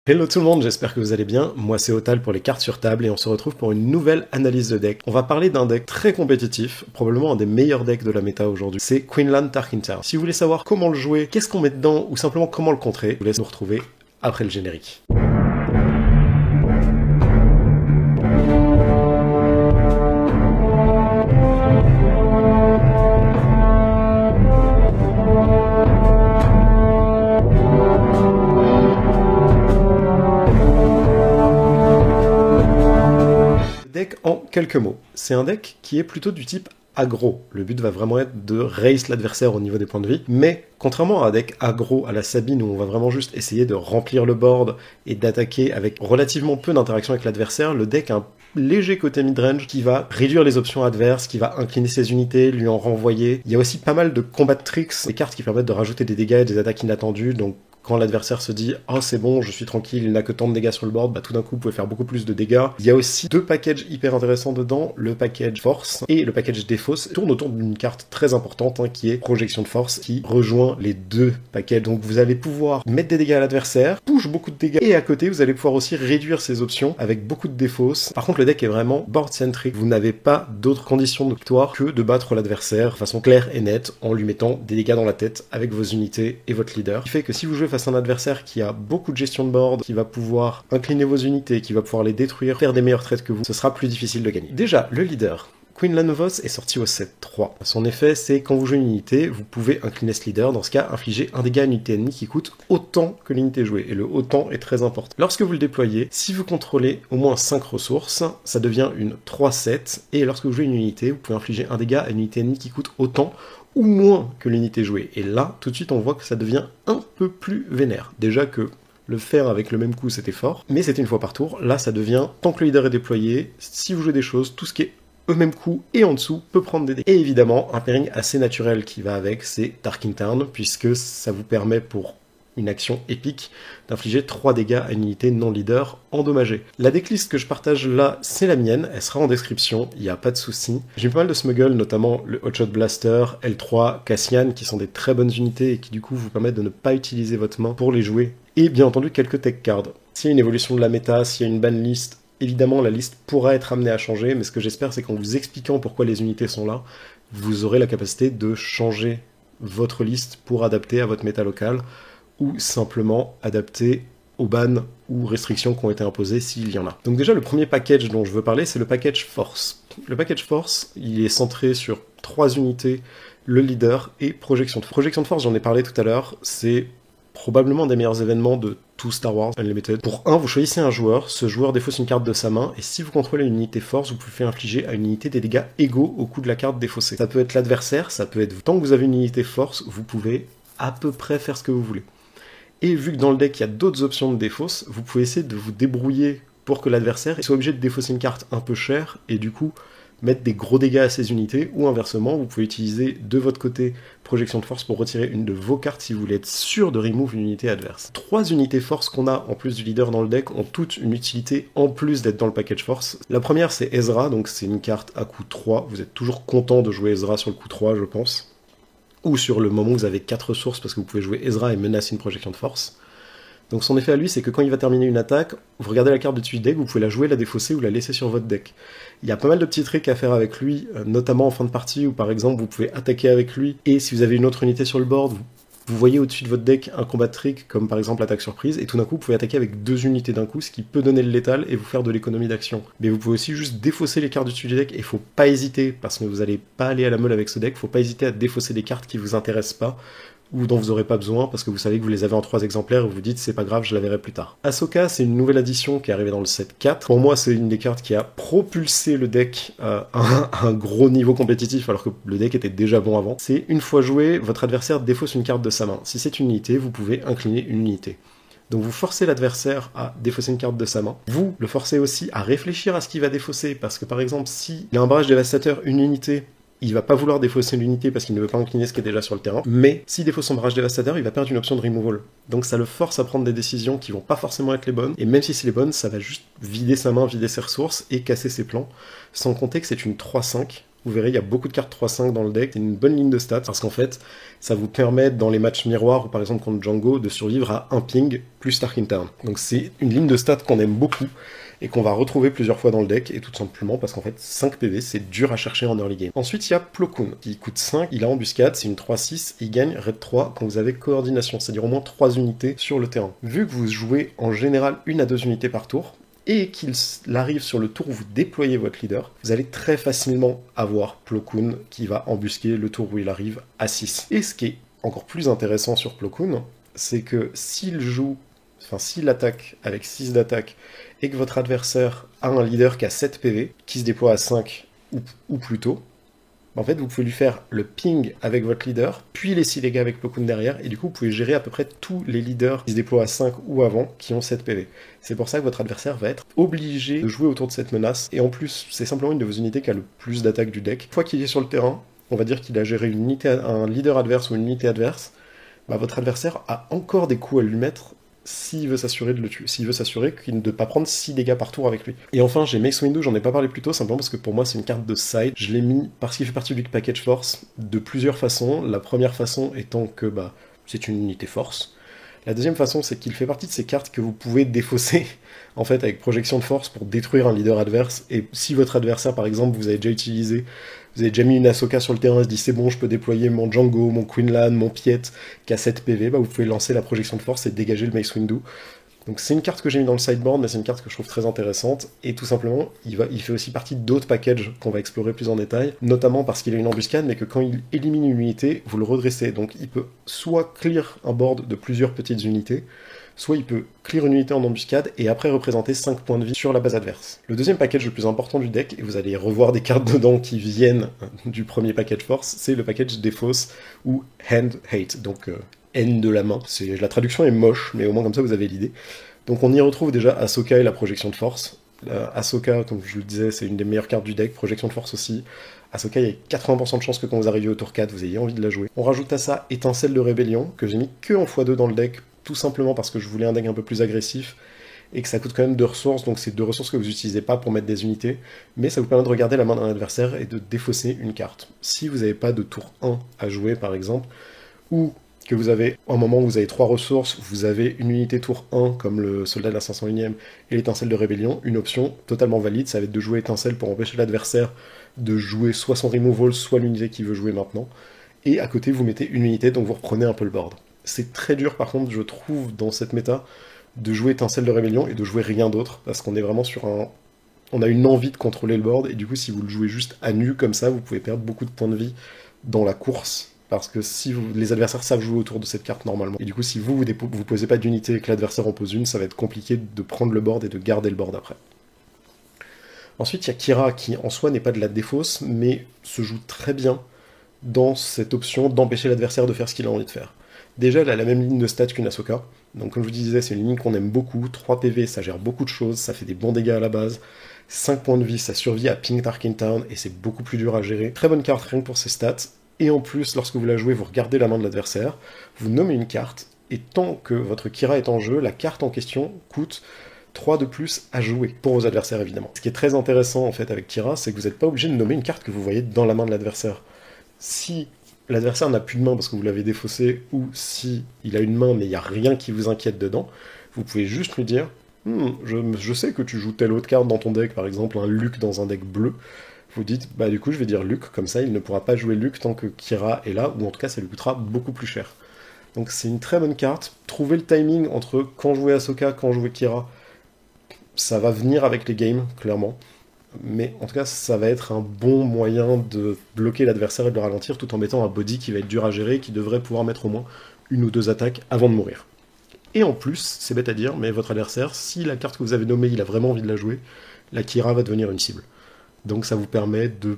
Hello tout le monde, j'espère que vous allez bien. Moi c'est Otal pour les cartes sur table et on se retrouve pour une nouvelle analyse de deck. On va parler d'un deck très compétitif, probablement un des meilleurs decks de la méta aujourd'hui. C'est Queenland Tarkington Town. Si vous voulez savoir comment le jouer, qu'est-ce qu'on met dedans ou simplement comment le contrer, je vous laisse nous retrouver après le générique. En quelques mots, c'est un deck qui est plutôt du type aggro. Le but va vraiment être de race l'adversaire au niveau des points de vie, mais contrairement à un deck aggro à la Sabine où on va vraiment juste essayer de remplir le board et d'attaquer avec relativement peu d'interaction avec l'adversaire, le deck a un léger côté mid-range qui va réduire les options adverses, qui va incliner ses unités, lui en renvoyer. Il y a aussi pas mal de combat tricks, des cartes qui permettent de rajouter des dégâts et des attaques inattendues, donc quand l'adversaire se dit « Oh c'est bon, je suis tranquille, il n'a que tant de dégâts sur le board », bah tout d'un coup vous pouvez faire beaucoup plus de dégâts. Il y a aussi deux packages hyper intéressants dedans, le package Force et le package Défausse, tourne autour d'une carte très importante qui est Projection de Force, qui rejoint les deux packages. Donc vous allez pouvoir mettre des dégâts à l'adversaire, push beaucoup de dégâts, et à côté vous allez pouvoir aussi réduire ses options avec beaucoup de Défausse. Par contre le deck est vraiment board-centric, vous n'avez pas d'autres conditions de victoire que de battre l'adversaire de façon claire et nette en lui mettant des dégâts dans la tête avec vos unités et votre leader. Ce qui fait que si vous jouez face à un adversaire qui a beaucoup de gestion de board, qui va pouvoir incliner vos unités, qui va pouvoir les détruire, faire des meilleurs trades que vous, ce sera plus difficile de gagner. Déjà, le leader. Queenland Voss est sorti au 7-3. Son effet, c'est quand vous jouez une unité, vous pouvez incliner ce leader, dans ce cas, infliger un dégât à une unité ennemie qui coûte autant que l'unité jouée, et le autant est très important. Lorsque vous le déployez, si vous contrôlez au moins 5 ressources, ça devient une 3-7, et lorsque vous jouez une unité, vous pouvez infliger un dégât à une unité ennemie qui coûte autant ou moins que l'unité jouée. Et là, tout de suite, on voit que ça devient un peu plus vénère. Déjà que le faire avec le même coup, c'était fort, mais c'était une fois par tour. Là, ça devient, tant que le leader est déployé, si vous jouez des choses, tout ce qui est au même coup et en dessous peut prendre des dégâts. Et évidemment, un pairing assez naturel qui va avec, c'est Tarkington Town, puisque ça vous permet pour une action épique d'infliger 3 dégâts à une unité non leader endommagée. La decklist que je partage là, c'est la mienne, elle sera en description, il n'y a pas de souci. J'ai eu pas mal de smuggle, notamment le Hotshot Blaster, L3, Cassian, qui sont des très bonnes unités et qui du coup vous permettent de ne pas utiliser votre main pour les jouer. Et bien entendu quelques tech cards. S'il y a une évolution de la méta, s'il y a une ban list, évidemment la liste pourra être amenée à changer, mais ce que j'espère c'est qu'en vous expliquant pourquoi les unités sont là, vous aurez la capacité de changer votre liste pour adapter à votre méta locale, ou simplement adapter aux bans ou restrictions qui ont été imposées s'il y en a. Donc déjà, le premier package dont je veux parler, c'est le package Force. Le package Force, il est centré sur 3 unités, le leader et Projection de Force. Projection de Force, j'en ai parlé tout à l'heure, c'est probablement un des meilleurs événements de tout Star Wars Unlimited. Pour 1, vous choisissez un joueur, ce joueur défausse une carte de sa main, et si vous contrôlez une unité Force, vous pouvez infliger à une unité des dégâts égaux au coût de la carte défaussée. Ça peut être l'adversaire, ça peut être vous. Tant que vous avez une unité Force, vous pouvez à peu près faire ce que vous voulez. Et vu que dans le deck il y a d'autres options de défausse, vous pouvez essayer de vous débrouiller pour que l'adversaire soit obligé de défausser une carte un peu chère et du coup mettre des gros dégâts à ses unités, ou inversement, vous pouvez utiliser de votre côté Projection de Force pour retirer une de vos cartes si vous voulez être sûr de remove une unité adverse. 3 unités Force qu'on a en plus du leader dans le deck ont toutes une utilité en plus d'être dans le package Force. La première c'est Ezra, donc c'est une carte à coût 3, vous êtes toujours content de jouer Ezra sur le coût 3 je pense. Ou sur le moment où vous avez 4 ressources parce que vous pouvez jouer Ezra et menacer une projection de force. Donc son effet à lui, c'est que quand il va terminer une attaque, vous regardez la carte de dessus du deck, vous pouvez la jouer, la défausser ou la laisser sur votre deck. Il y a pas mal de petits tricks à faire avec lui, notamment en fin de partie, où par exemple vous pouvez attaquer avec lui, et si vous avez une autre unité sur le board, vous voyez au-dessus de votre deck un combat trick, comme par exemple l'attaque surprise, et tout d'un coup vous pouvez attaquer avec 2 unités d'un coup, ce qui peut donner le létal et vous faire de l'économie d'action. Mais vous pouvez aussi juste défausser les cartes du dessus du deck, et faut pas hésiter, parce que vous allez pas aller à la meule avec ce deck, faut pas hésiter à défausser des cartes qui vous intéressent pas, ou dont vous aurez pas besoin, parce que vous savez que vous les avez en 3 exemplaires, et vous vous dites c'est pas grave, je la verrai plus tard. Ahsoka, c'est une nouvelle addition qui est arrivée dans le set 4. Pour moi, c'est une des cartes qui a propulsé le deck à un gros niveau compétitif, alors que le deck était déjà bon avant. C'est une fois joué, votre adversaire défausse une carte de sa main. Si c'est une unité, vous pouvez incliner une unité. Donc vous forcez l'adversaire à défausser une carte de sa main. Vous le forcez aussi à réfléchir à ce qu'il va défausser, parce que par exemple, s'il a un barrage dévastateur, une unité, il va pas vouloir défausser l'unité parce qu'il ne veut pas incliner ce qui est déjà sur le terrain, mais s'il défausse son barrage dévastateur, il va perdre une option de removal. Donc ça le force à prendre des décisions qui vont pas forcément être les bonnes, et même si c'est les bonnes, ça va juste vider sa main, vider ses ressources et casser ses plans, sans compter que c'est une 3-5, vous verrez, il y a beaucoup de cartes 3-5 dans le deck, c'est une bonne ligne de stats, parce qu'en fait, ça vous permet, dans les matchs miroirs, ou par exemple contre Django, de survivre à un ping plus Tarkington Town. Donc c'est une ligne de stats qu'on aime beaucoup, et qu'on va retrouver plusieurs fois dans le deck, et tout simplement parce qu'en fait 5 PV c'est dur à chercher en early game. Ensuite il y a Plo Koon, qui coûte 5, il a embuscade, c'est une 3-6, il gagne Red 3 quand vous avez coordination, c'est-à-dire au moins 3 unités sur le terrain. Vu que vous jouez en général 1 à 2 unités par tour, et qu'il arrive sur le tour où vous déployez votre leader, vous allez très facilement avoir Plo Koon qui va embusquer le tour où il arrive à 6. Et ce qui est encore plus intéressant sur Plo Koon, c'est que s'il attaque avec 6 d'attaque, et que votre adversaire a un leader qui a 7 PV, qui se déploie à 5 ou plus tôt, en fait, vous pouvez lui faire le ping avec votre leader, puis les 6 dégâts avec Plo Koon derrière, et du coup, vous pouvez gérer à peu près tous les leaders qui se déploient à 5 ou avant, qui ont 7 PV. C'est pour ça que votre adversaire va être obligé de jouer autour de cette menace, et en plus, c'est simplement une de vos unités qui a le plus d'attaque du deck. Une fois qu'il est sur le terrain, on va dire qu'il a géré une unité, un leader adverse ou une unité adverse, votre adversaire a encore des coups à lui mettre s'il veut s'assurer de le tuer, s'il veut s'assurer qu'il ne doit pas prendre 6 dégâts par tour avec lui. Et enfin, j'ai Mace Windu, j'en ai pas parlé plus tôt, simplement parce que pour moi c'est une carte de side. Je l'ai mis parce qu'il fait partie du package force de plusieurs façons. La première façon étant que c'est une unité force. La deuxième façon, c'est qu'il fait partie de ces cartes que vous pouvez défausser en fait avec projection de force pour détruire un leader adverse. Et si votre adversaire, par exemple, vous avez déjà utilisé, vous avez déjà mis une Ahsoka sur le terrain, se dit c'est bon, je peux déployer mon Django, mon Quinlan, mon Piet, qui a 7 PV, vous pouvez lancer la projection de force et dégager le Mace Windu. Donc c'est une carte que j'ai mis dans le sideboard, mais c'est une carte que je trouve très intéressante, et tout simplement, il fait aussi partie d'autres packages qu'on va explorer plus en détail, notamment parce qu'il a une embuscade, mais que quand il élimine une unité, vous le redressez, donc il peut soit clear un board de plusieurs petites unités, soit il peut clear une unité en embuscade et après représenter 5 points de vie sur la base adverse. Le deuxième package le plus important du deck, et vous allez revoir des cartes dedans qui viennent du premier package force, c'est le package Défausse ou Hand Hate, donc haine de la main. La traduction est moche, mais au moins comme ça vous avez l'idée. Donc on y retrouve déjà Ahsoka et la projection de force. Ahsoka, comme je vous le disais, c'est une des meilleures cartes du deck, projection de force aussi. Ahsoka, il y a 80% de chances que quand vous arrivez au tour 4, vous ayez envie de la jouer. On rajoute à ça Étincelle de Rébellion, que j'ai mis que en x2 dans le deck, tout simplement parce que je voulais un deck un peu plus agressif, et que ça coûte quand même 2 ressources, donc c'est 2 ressources que vous n'utilisez pas pour mettre des unités, mais ça vous permet de regarder la main d'un adversaire et de défausser une carte. Si vous n'avez pas de tour 1 à jouer par exemple, ou que vous avez, un moment où vous avez 3 ressources, vous avez une unité tour 1, comme le soldat de la 501ème et l'étincelle de rébellion, une option totalement valide, ça va être de jouer étincelle pour empêcher l'adversaire de jouer soit son removal, soit l'unité qu'il veut jouer maintenant, et à côté vous mettez une unité, donc vous reprenez un peu le board. C'est très dur par contre, je trouve, dans cette méta, de jouer étincelle de rébellion et de jouer rien d'autre, parce qu'on est vraiment sur un... On a une envie de contrôler le board, et du coup si vous le jouez juste à nu comme ça, vous pouvez perdre beaucoup de points de vie dans la course, parce que si les adversaires savent jouer autour de cette carte normalement. Et du coup, si vous posez pas d'unité et que l'adversaire en pose une, ça va être compliqué de prendre le board et de garder le board après. Ensuite, il y a Kira, qui en soi n'est pas de la défausse, mais se joue très bien dans cette option d'empêcher l'adversaire de faire ce qu'il a envie de faire. Déjà, elle a la même ligne de stats qu'une Ahsoka, donc comme je vous disais, c'est une ligne qu'on aime beaucoup, 3 PV, ça gère beaucoup de choses, ça fait des bons dégâts à la base, 5 points de vie, ça survit à Ping Tarkin Town, et c'est beaucoup plus dur à gérer. Très bonne carte rien que pour ses stats, et en plus, lorsque vous la jouez, vous regardez la main de l'adversaire, vous nommez une carte, et tant que votre Kira est en jeu, la carte en question coûte 3 de plus à jouer, pour vos adversaires évidemment. Ce qui est très intéressant en fait avec Kira, c'est que vous n'êtes pas obligé de nommer une carte que vous voyez dans la main de l'adversaire. Si l'adversaire n'a plus de main parce que vous l'avez défaussé, ou si il a une main mais il n'y a rien qui vous inquiète dedans, vous pouvez juste lui dire je sais que tu joues telle autre carte dans ton deck, par exemple un Luke dans un deck bleu, vous dites, du coup je vais dire Luke, comme ça il ne pourra pas jouer Luke tant que Kira est là, ou en tout cas ça lui coûtera beaucoup plus cher. Donc c'est une très bonne carte, trouvez le timing entre quand jouer Ahsoka, quand jouer Kira, ça va venir avec les games, clairement, mais en tout cas ça va être un bon moyen de bloquer l'adversaire et de le ralentir, tout en mettant un body qui va être dur à gérer, qui devrait pouvoir mettre au moins 1 ou 2 attaques avant de mourir. Et en plus, c'est bête à dire, mais votre adversaire, si la carte que vous avez nommée, il a vraiment envie de la jouer, la Kira va devenir une cible. Donc ça vous permet de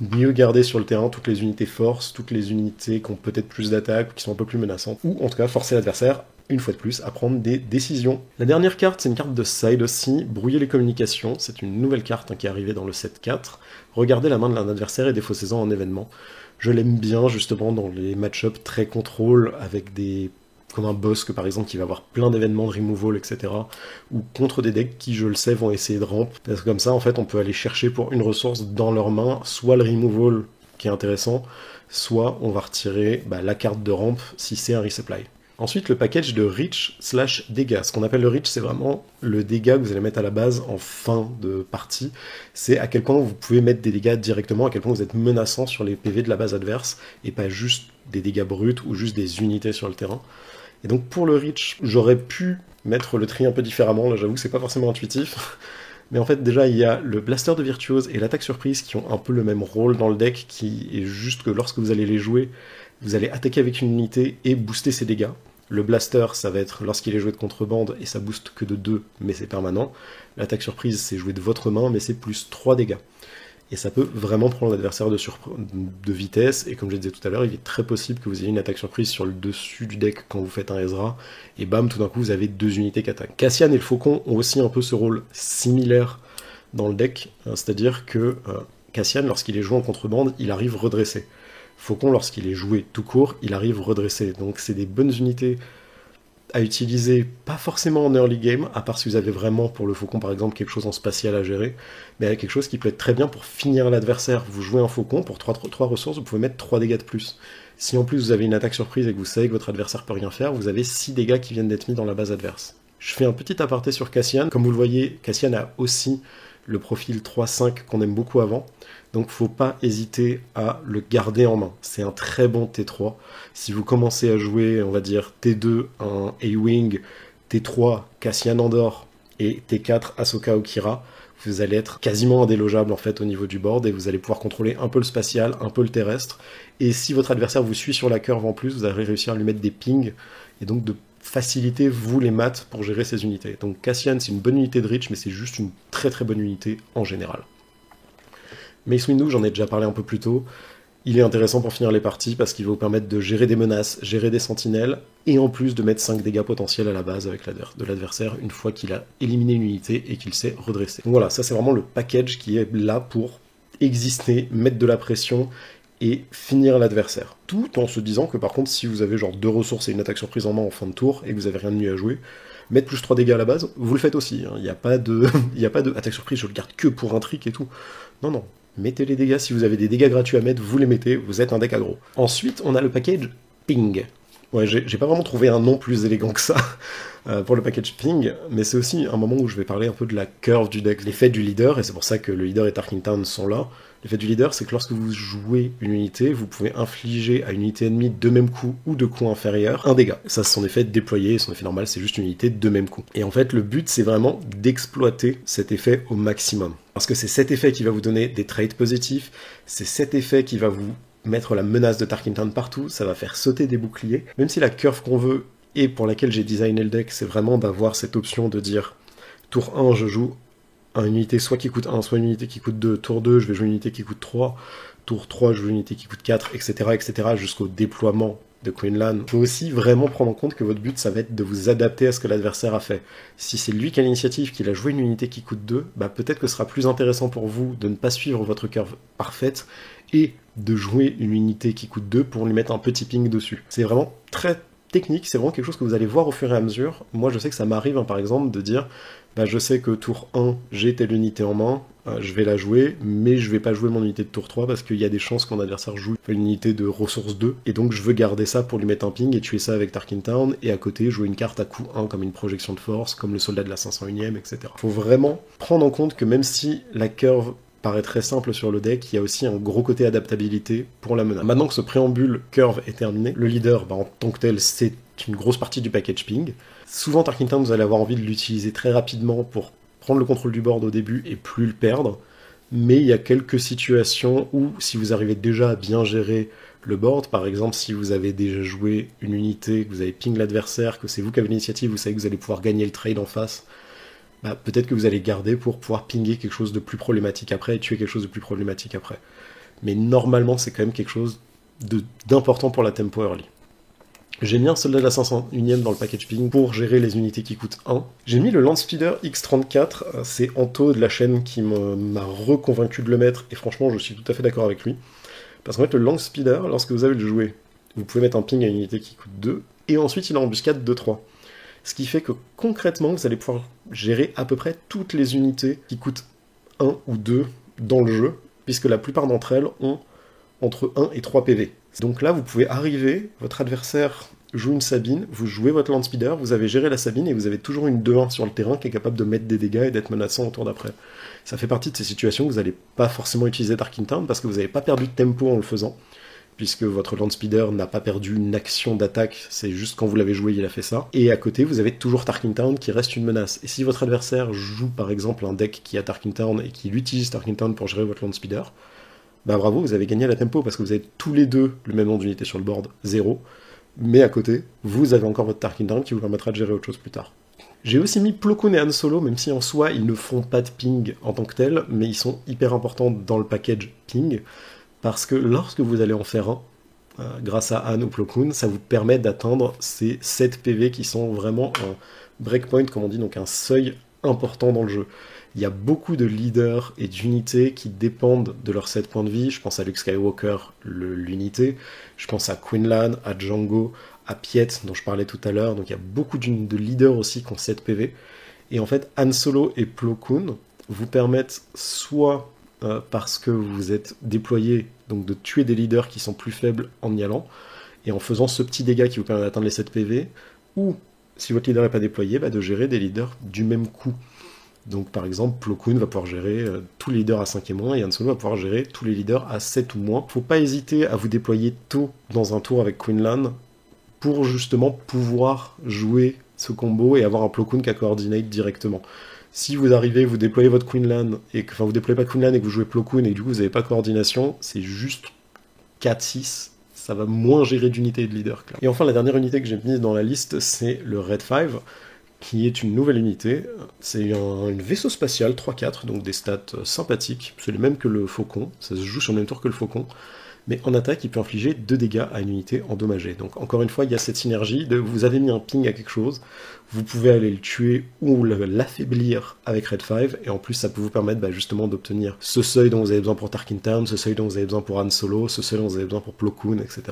mieux garder sur le terrain toutes les unités force, toutes les unités qui ont peut-être plus d'attaque, qui sont un peu plus menaçantes, ou en tout cas forcer l'adversaire, une fois de plus, à prendre des décisions. La dernière carte, c'est une carte de side aussi, brouiller les communications, c'est une nouvelle carte qui est arrivée dans le set 4. Regardez la main de l'un adversaire et défaussez-en en événement. Je l'aime bien justement dans les match-ups très contrôle, avec des comme un boss que par exemple qui va avoir plein d'événements de removal, etc. Ou contre des decks qui, je le sais, vont essayer de ramp. Parce que comme ça, en fait, on peut aller chercher pour une ressource dans leur main, soit le removal qui est intéressant, soit on va retirer la carte de ramp si c'est un resupply. Ensuite, le package de reach / dégâts. Ce qu'on appelle le reach, c'est vraiment le dégât que vous allez mettre à la base en fin de partie. C'est à quel point vous pouvez mettre des dégâts directement, à quel point vous êtes menaçant sur les PV de la base adverse, et pas juste des dégâts bruts ou juste des unités sur le terrain. Et donc pour le reach, j'aurais pu mettre le tri un peu différemment, là j'avoue que c'est pas forcément intuitif. Mais en fait, déjà, il y a le blaster de Virtuose et l'attaque surprise qui ont un peu le même rôle dans le deck, qui est juste que lorsque vous allez les jouer, vous allez attaquer avec une unité et booster ses dégâts. Le blaster, ça va être lorsqu'il est joué de contrebande et ça booste que de 2, mais c'est permanent. L'attaque surprise, c'est joué de votre main, mais c'est plus 3 dégâts. Et ça peut vraiment prendre l'adversaire de vitesse, et comme je disais tout à l'heure, il est très possible que vous ayez une attaque surprise sur le dessus du deck quand vous faites un Ezra, et bam, tout d'un coup vous avez 2 unités qui attaquent. Cassian et le Faucon ont aussi un peu ce rôle similaire dans le deck, c'est-à-dire que Cassian, lorsqu'il est joué en contrebande, il arrive redressé. Faucon, lorsqu'il est joué tout court, il arrive redressé. Donc c'est des bonnes unités à utiliser, pas forcément en early game, à part si vous avez vraiment pour le Faucon par exemple quelque chose en spatial à gérer, mais avec quelque chose qui peut être très bien pour finir l'adversaire. Vous jouez un Faucon, pour 3 ressources, vous pouvez mettre 3 dégâts de plus. Si en plus vous avez une attaque surprise et que vous savez que votre adversaire peut rien faire, vous avez 6 dégâts qui viennent d'être mis dans la base adverse. Je fais un petit aparté sur Cassian. Comme vous le voyez, Cassian a aussi le profil 3-5 qu'on aime beaucoup avant. Donc faut pas hésiter à le garder en main. C'est un très bon T3. Si vous commencez à jouer, on va dire, T2, un A-Wing, T3, Cassian Andor, et T4, Ahsoka Okira, vous allez être quasiment indélogeable en fait au niveau du board, et vous allez pouvoir contrôler un peu le spatial, un peu le terrestre. Et si votre adversaire vous suit sur la curve en plus, vous allez réussir à lui mettre des pings, et donc de faciliter vous les maths pour gérer ces unités. Donc Cassian, c'est une bonne unité de reach, mais c'est juste une très très bonne unité en général. Mace Windu, j'en ai déjà parlé un peu plus tôt, il est intéressant pour finir les parties parce qu'il va vous permettre de gérer des menaces, gérer des sentinelles, et en plus de mettre 5 dégâts potentiels à la base avec de l'adversaire une fois qu'il a éliminé une unité et qu'il s'est redressé. Donc voilà, ça c'est vraiment le package qui est là pour exister, mettre de la pression et finir l'adversaire. Tout en se disant que par contre, si vous avez genre 2 ressources et une attaque surprise en main en fin de tour et que vous avez rien de mieux à jouer, mettre plus 3 dégâts à la base, vous le faites aussi. Il n'y a pas de attaque surprise, je le garde que pour un trick et tout. Non. Mettez les dégâts, si vous avez des dégâts gratuits à mettre, vous les mettez, vous êtes un deck aggro. Ensuite, on a le package Ping. Ouais, j'ai pas vraiment trouvé un nom plus élégant que ça pour le package Ping, mais c'est aussi un moment où je vais parler un peu de la curve du deck, l'effet du leader, et c'est pour ça que le leader et Tarkin Town sont là. L'effet du leader, c'est que lorsque vous jouez une unité, vous pouvez infliger à une unité ennemie de même coup ou de coup inférieur un dégât. Ça, c'est son effet déployé, son effet normal, c'est juste une unité de même coup. Et en fait, le but, c'est vraiment d'exploiter cet effet au maximum. Parce que c'est cet effet qui va vous donner des traits positifs, c'est cet effet qui va vous mettre la menace de Tarkin Town partout, ça va faire sauter des boucliers. Même si la curve qu'on veut, et pour laquelle j'ai designé le deck, c'est vraiment d'avoir cette option de dire tour 1, je joue une unité soit qui coûte 1, soit une unité qui coûte 2, tour 2, je vais jouer une unité qui coûte 3, tour 3, je joue une unité qui coûte 4, etc., jusqu'au déploiement de Quinlan. Il faut aussi vraiment prendre en compte que votre but, ça va être de vous adapter à ce que l'adversaire a fait. Si c'est lui qui a l'initiative, qu'il a joué une unité qui coûte 2, peut-être que ce sera plus intéressant pour vous de ne pas suivre votre curve parfaite et de jouer une unité qui coûte 2 pour lui mettre un petit ping dessus. C'est vraiment très technique, c'est vraiment quelque chose que vous allez voir au fur et à mesure. Moi, je sais que ça m'arrive, par exemple, de dire je sais que tour 1, j'ai telle unité en main, je vais la jouer, mais je vais pas jouer mon unité de tour 3 parce qu'il y a des chances que mon adversaire joue une unité de ressources 2, et donc je veux garder ça pour lui mettre un ping et tuer ça avec Tarkin Town, et à côté jouer une carte à coût 1 comme une projection de force, comme le soldat de la 501ème, etc. Faut vraiment prendre en compte que même si la curve paraît très simple sur le deck, il y a aussi un gros côté adaptabilité pour la menace. Maintenant que ce préambule curve est terminé, le leader, en tant que tel, c'est une grosse partie du package ping. Souvent, Tarkin Town, vous allez avoir envie de l'utiliser très rapidement pour prendre le contrôle du board au début et plus le perdre, mais il y a quelques situations où, si vous arrivez déjà à bien gérer le board, par exemple, si vous avez déjà joué une unité, que vous avez ping l'adversaire, que c'est vous qui avez l'initiative, vous savez que vous allez pouvoir gagner le trade en face, peut-être que vous allez garder pour pouvoir pinguer quelque chose de plus problématique après et tuer quelque chose de plus problématique après. Mais normalement, c'est quand même quelque chose d'important pour la tempo early. J'ai mis un soldat de la 501ème dans le package ping pour gérer les unités qui coûtent 1. J'ai mis le Landspeeder X34, c'est Anto de la chaîne qui m'a reconvaincu de le mettre, et franchement, je suis tout à fait d'accord avec lui. Parce qu'en fait, le Landspeeder, lorsque vous avez le joué, vous pouvez mettre un ping à une unité qui coûte 2, et ensuite il a embuscade 2-3. Ce qui fait que concrètement, vous allez pouvoir gérer à peu près toutes les unités qui coûtent 1 ou 2 dans le jeu, puisque la plupart d'entre elles ont entre 1 et 3 PV. Donc là, vous pouvez arriver, votre adversaire joue une Sabine, vous jouez votre Landspeeder, vous avez géré la Sabine et vous avez toujours une 2-1 sur le terrain qui est capable de mettre des dégâts et d'être menaçant au tour d'après. Ça fait partie de ces situations où vous n'allez pas forcément utiliser Tarkington parce que vous n'avez pas perdu de tempo en le faisant, puisque votre Landspeeder n'a pas perdu une action d'attaque, c'est juste quand vous l'avez joué, il a fait ça. Et à côté, vous avez toujours Tarkington qui reste une menace. Et si votre adversaire joue par exemple un deck qui a Tarkington et qui utilise Tarkington pour gérer votre Landspeeder, bah bravo, vous avez gagné la tempo parce que vous avez tous les deux le même nombre d'unités sur le board, 0. Mais à côté, vous avez encore votre Tarkington qui vous permettra de gérer autre chose plus tard. J'ai aussi mis Plo Koon et Han Solo, même si en soi ils ne font pas de ping en tant que tel, mais ils sont hyper importants dans le package ping, parce que lorsque vous allez en faire un, grâce à Han ou Plo Koon, ça vous permet d'atteindre ces 7 PV qui sont vraiment un breakpoint, comme on dit, donc un seuil important dans le jeu. Il y a beaucoup de leaders et d'unités qui dépendent de leurs 7 points de vie. Je pense à Luke Skywalker, l'unité. Je pense à Quinlan, à Django, à Piet, dont je parlais tout à l'heure. Donc il y a beaucoup de leaders aussi qui ont 7 PV. Et en fait, Han Solo et Plo Koon vous permettent soit parce que vous êtes déployé, donc de tuer des leaders qui sont plus faibles en y allant, et en faisant ce petit dégât qui vous permet d'atteindre les 7 PV, ou, si votre leader n'est pas déployé, de gérer des leaders du même coup. Donc par exemple, Plo Koon va pouvoir gérer tous les leaders à 5 et moins, et Han Solo va pouvoir gérer tous les leaders à 7 ou moins. Faut pas hésiter à vous déployer tôt dans un tour avec Quinlan pour justement pouvoir jouer ce combo et avoir un Plo Koon qui a coordinate directement. Si vous arrivez, vous déployez votre Quinlan, vous déployez pas Quinlan et que vous jouez Plo Koon et que du coup vous n'avez pas coordination, c'est juste 4-6. Ça va moins gérer d'unités et de leaders. Et enfin, la dernière unité que j'ai mise dans la liste, c'est le Red 5, qui est une nouvelle unité. C'est un vaisseau spatial 3-4, donc des stats sympathiques. C'est les mêmes que le Faucon, ça se joue sur le même tour que le Faucon. Mais en attaque, il peut infliger 2 dégâts à une unité endommagée. Donc encore une fois, il y a cette synergie de vous avez mis un ping à quelque chose, vous pouvez aller le tuer ou l'affaiblir avec Red 5, et en plus ça peut vous permettre justement d'obtenir ce seuil dont vous avez besoin pour Tarkington, ce seuil dont vous avez besoin pour Han Solo, ce seuil dont vous avez besoin pour Plo Koon, etc.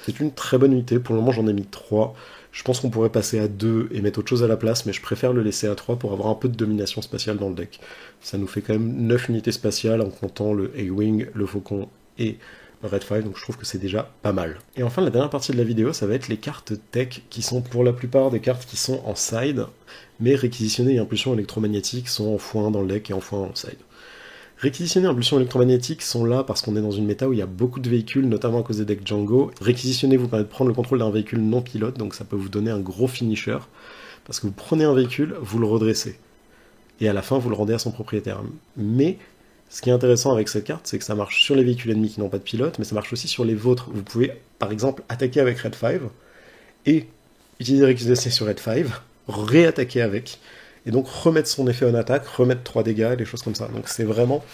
C'est une très bonne unité, pour le moment j'en ai mis 3. Je pense qu'on pourrait passer à 2 et mettre autre chose à la place, mais je préfère le laisser à 3 pour avoir un peu de domination spatiale dans le deck. Ça nous fait quand même 9 unités spatiales en comptant le A-Wing, le Faucon et Red 5, donc je trouve que c'est déjà pas mal. Et enfin, la dernière partie de la vidéo, ça va être les cartes tech, qui sont pour la plupart des cartes qui sont en side, mais réquisitionnées et impulsions électromagnétiques sont en x1 dans le deck et en x1 en side. Réquisitionner impulsions électromagnétiques sont là parce qu'on est dans une méta où il y a beaucoup de véhicules, notamment à cause des decks Django. Réquisitionner vous permet de prendre le contrôle d'un véhicule non pilote, donc ça peut vous donner un gros finisher, parce que vous prenez un véhicule, vous le redressez, et à la fin vous le rendez à son propriétaire. Mais ce qui est intéressant avec cette carte, c'est que ça marche sur les véhicules ennemis qui n'ont pas de pilote, mais ça marche aussi sur les vôtres. Vous pouvez, par exemple, attaquer avec Red 5, et utiliser réquisitionner sur Red 5, réattaquer avec, et donc remettre son effet en attaque, remettre 3 dégâts, et des choses comme ça. Donc c'est vraiment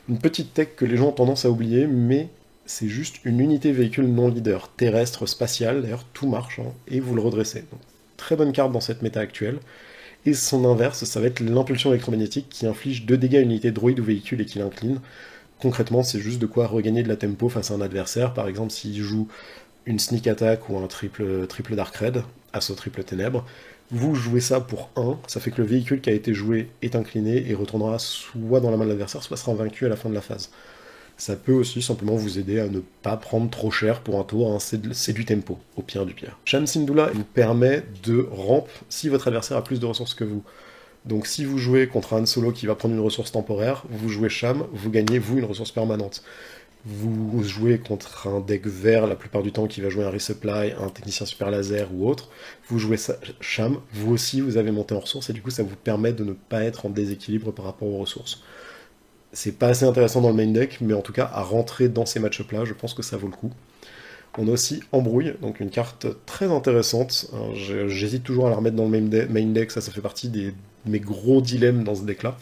une petite tech que les gens ont tendance à oublier, mais c'est juste une unité véhicule non leader, terrestre, spatial, d'ailleurs tout marche, et vous le redressez. Donc, très bonne carte dans cette méta actuelle. Et son inverse, ça va être l'impulsion électromagnétique qui inflige 2 dégâts à une unité droïde ou véhicule et qui l'incline. Concrètement, c'est juste de quoi regagner de la tempo face à un adversaire. Par exemple, s'il joue une sneak attack ou un triple Dark Red, assaut triple ténèbres, vous jouez ça pour 1, ça fait que le véhicule qui a été joué est incliné et retournera soit dans la main de l'adversaire, soit sera vaincu à la fin de la phase. Ça peut aussi simplement vous aider à ne pas prendre trop cher pour un tour, c'est du tempo, au pire du pire. Sham Syndulla vous permet de ramp si votre adversaire a plus de ressources que vous. Donc si vous jouez contre un Han Solo qui va prendre une ressource temporaire, vous jouez Sham, vous gagnez vous une ressource permanente. Vous jouez contre un deck vert la plupart du temps qui va jouer un resupply, un technicien super laser ou autre, vous jouez Sham, vous aussi vous avez monté en ressources et du coup ça vous permet de ne pas être en déséquilibre par rapport aux ressources. C'est pas assez intéressant dans le main deck, mais en tout cas, à rentrer dans ces match-up-là, je pense que ça vaut le coup. On a aussi Embrouille, donc une carte très intéressante. J'hésite toujours à la remettre dans le main deck, ça fait partie de mes gros dilemmes dans ce deck-là.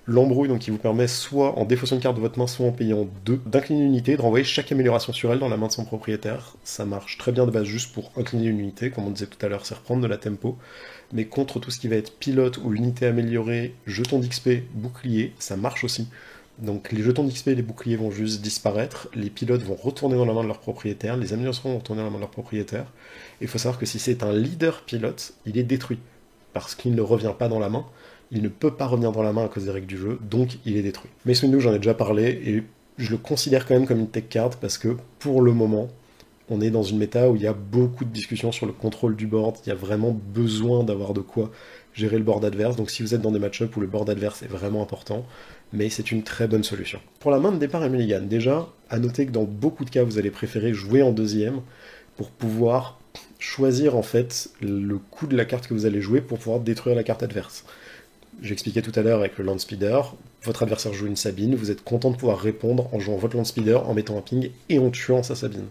L'Embrouille, donc, qui vous permet soit en défaussant une carte de votre main, soit en payant 2, d'incliner une unité, de renvoyer chaque amélioration sur elle dans la main de son propriétaire. Ça marche très bien de base juste pour incliner une unité, comme on disait tout à l'heure, c'est reprendre de la tempo. Mais contre tout ce qui va être pilote ou unité améliorée, jeton d'XP, bouclier, ça marche aussi. Donc les jetons d'XP et les boucliers vont juste disparaître, les pilotes vont retourner dans la main de leur propriétaire, les améliorations vont retourner dans la main de leur propriétaire. Et il faut savoir que si c'est un leader pilote, il est détruit. Parce qu'il ne revient pas dans la main, il ne peut pas revenir dans la main à cause des règles du jeu, donc il est détruit. Mace Windu, j'en ai déjà parlé, et je le considère quand même comme une tech card, parce que pour le moment, on est dans une méta où il y a beaucoup de discussions sur le contrôle du board, il y a vraiment besoin d'avoir de quoi gérer le board adverse, donc si vous êtes dans des match-ups où le board adverse est vraiment important, mais c'est une très bonne solution. Pour la main de départ et mulligan, déjà, à noter que dans beaucoup de cas, vous allez préférer jouer en deuxième pour pouvoir choisir en fait le coup de la carte que vous allez jouer pour pouvoir détruire la carte adverse. J'expliquais tout à l'heure avec le Landspeeder, votre adversaire joue une Sabine, vous êtes content de pouvoir répondre en jouant votre Landspeeder, en mettant un ping et en tuant sa Sabine.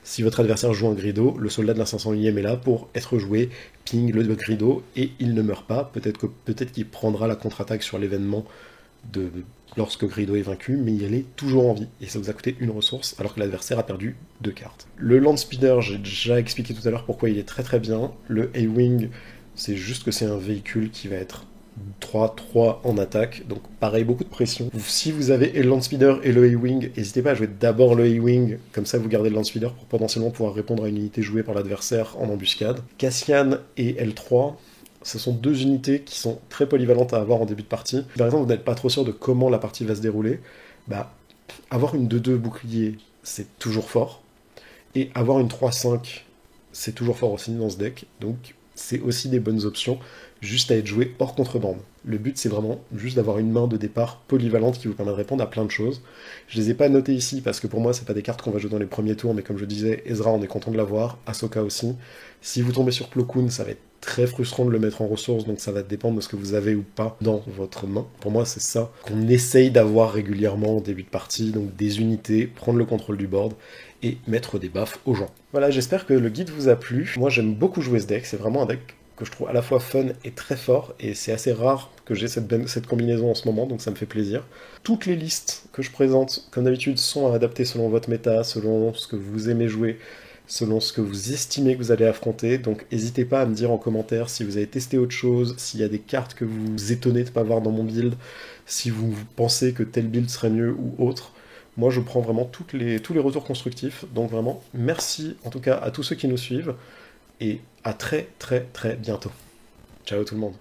Si votre adversaire joue un Grido, le soldat de la 501ème est là pour être joué, ping le Grido, et il ne meurt pas. Peut-être qu'il prendra la contre-attaque sur l'événement lorsque Grido est vaincu, mais il est toujours en vie, et ça vous a coûté une ressource, alors que l'adversaire a perdu 2 cartes. Le Landspeeder, j'ai déjà expliqué tout à l'heure pourquoi il est très très bien. Le A-Wing, c'est juste que c'est un véhicule qui va être 3-3 en attaque, donc pareil, beaucoup de pression. Si vous avez et le Landspeeder et le A-Wing, n'hésitez pas à jouer d'abord le A-Wing, comme ça vous gardez le Landspeeder pour potentiellement pouvoir répondre à une unité jouée par l'adversaire en embuscade. Cassian et L3, ce sont 2 unités qui sont très polyvalentes à avoir en début de partie. Par exemple, vous n'êtes pas trop sûr de comment la partie va se dérouler, avoir une 2-2 bouclier, c'est toujours fort, et avoir une 3-5, c'est toujours fort aussi dans ce deck, donc c'est aussi des bonnes options, juste à être joué hors contrebande. Le but, c'est vraiment juste d'avoir une main de départ polyvalente qui vous permet de répondre à plein de choses. Je les ai pas notées ici parce que pour moi, c'est pas des cartes qu'on va jouer dans les premiers tours, mais comme je disais, Ezra, on est content de l'avoir, Ahsoka aussi. Si vous tombez sur Plo Koon, ça va être très frustrant de le mettre en ressources, donc ça va dépendre de ce que vous avez ou pas dans votre main. Pour moi, c'est ça qu'on essaye d'avoir régulièrement au début de partie, donc des unités, prendre le contrôle du board et mettre des buffs aux gens. Voilà, j'espère que le guide vous a plu. Moi, j'aime beaucoup jouer ce deck, c'est vraiment un deck que je trouve à la fois fun et très fort, et c'est assez rare que j'ai cette combinaison en ce moment, donc ça me fait plaisir. Toutes les listes que je présente, comme d'habitude, sont à adapter selon votre méta, selon ce que vous aimez jouer, selon ce que vous estimez que vous allez affronter, donc n'hésitez pas à me dire en commentaire si vous avez testé autre chose, s'il y a des cartes que vous vous étonnez de ne pas voir dans mon build, si vous pensez que tel build serait mieux ou autre. Moi, je prends vraiment tous les retours constructifs, donc vraiment, merci en tout cas à tous ceux qui nous suivent, et à très très très bientôt. Ciao tout le monde.